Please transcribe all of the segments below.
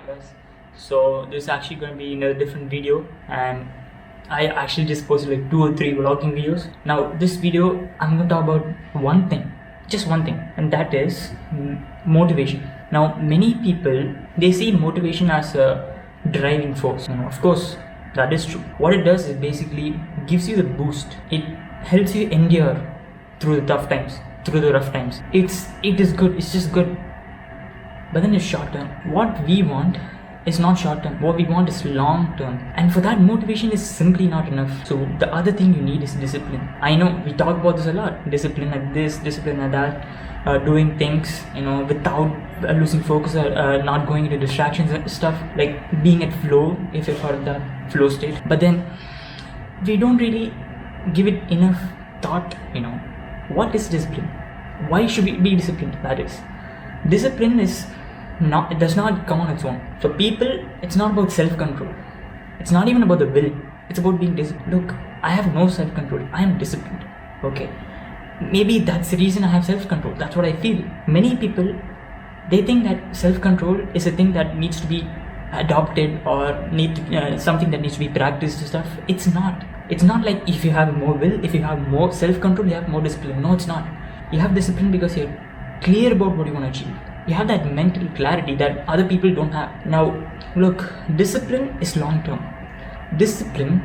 guys. So this is actually going to be in a different video, and I actually just posted like 2 or 3 vlogging videos. Now this video I'm going to talk about one thing, just one thing, and that is motivation. Now many people, they see motivation as a driving force. Of course that is true. What it does is basically gives you the boost. It helps you endure through the tough times, through the rough times. It is good, it's just good. But then it's short term. What we want is not short term. What we want is long term. And for that, motivation is simply not enough. So the other thing you need is discipline. I know we talk about this a lot. Discipline at this, discipline at that. Doing things, without losing focus or not going into distractions and stuff. Like being at flow, if you've heard of that, flow state. But then we don't really give it enough thought, What is discipline? Why should we be disciplined? That is, discipline is not, it does not come on its own. For people, it's not about self-control. It's not even about the will. It's about being disciplined. Look, I have no self-control. I am disciplined. Okay. Maybe that's the reason I have self-control. That's what I feel. Many people, they think that self-control is a thing that needs to be adopted or something that needs to be practiced and stuff. It's not. It's not like if you have more will, if you have more self-control, you have more discipline. No, it's not. You have discipline because you're clear about what you want to achieve. You have that mental clarity that other people don't have. Now, look, discipline is long term. Discipline,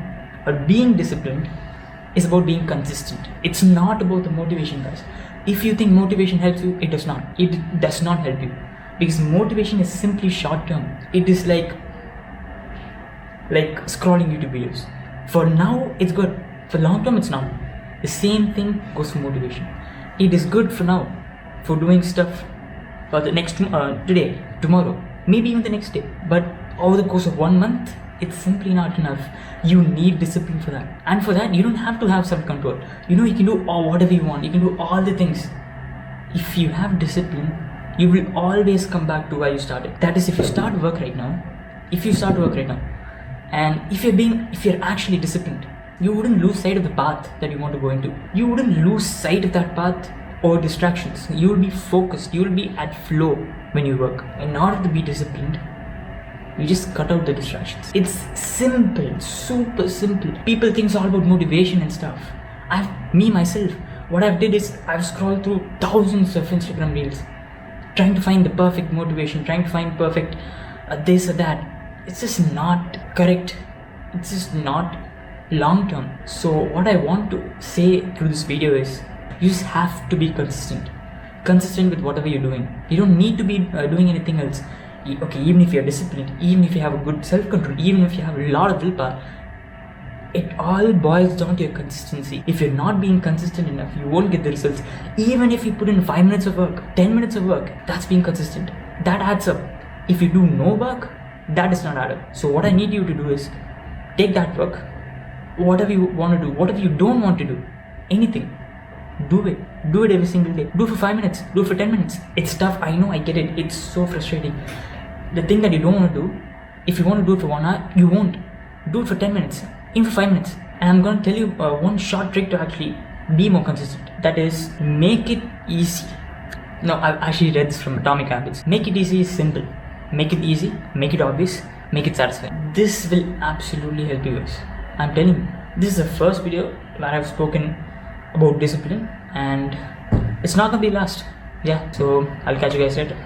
or being disciplined, is about being consistent. It's not about the motivation, guys. If you think motivation helps you, it does not. It does not help you. Because motivation is simply short term. It is like scrolling YouTube videos. For now, it's good. For long term, it's not. The same thing goes for motivation. It is good for now, for doing stuff for the next today, tomorrow, maybe even the next day. But over the course of 1 month, it's simply not enough. You need discipline for that. And for that, you don't have to have self-control. You can do whatever you want. You can do all the things. If you have discipline, you will always come back to where you started. That is, if you start work right now, and if you're actually disciplined, you wouldn't lose sight of the path that you want to go into. You wouldn't lose sight of that path or distractions. You will be focused. You will be at flow when you work. In order to be disciplined, you just cut out the distractions. It's simple, super simple. People think it's all about motivation and stuff. Myself, what I've did is I've scrolled through thousands of Instagram reels, trying to find the perfect motivation, trying to find perfect this or that. It's just not correct. It's just not long term. So what I want to say through this video is, you just have to be consistent with whatever you're doing. You don't need to be doing anything else. Okay, even if you're disciplined, even if you have a good self-control, even if you have a lot of willpower, it all boils down to your consistency. If you're not being consistent enough, you won't get the results. Even if you put in 5 minutes of work, 10 minutes of work, that's being consistent. That adds up. If you do no work, that does not add up. So what I need you to do is take that work, whatever you want to do, whatever you don't want to do, anything, do it every single day. Do it for 5 minutes, do it for 10 minutes. It's tough, I know, I get it. It's so frustrating. The thing that you don't want to do, if you want to do it for 1 hour, you won't. Do it for 10 minutes, even for 5 minutes. And I'm going to tell you one short trick to actually be more consistent. That is, make it easy. No, I've actually read this from Atomic Habits. Make it easy is simple. Make it easy, make it obvious, make it satisfying. This will absolutely help you guys. I'm telling you. This is the first video where I've spoken about discipline, and it's not gonna be last. Yeah, so I'll catch you guys later.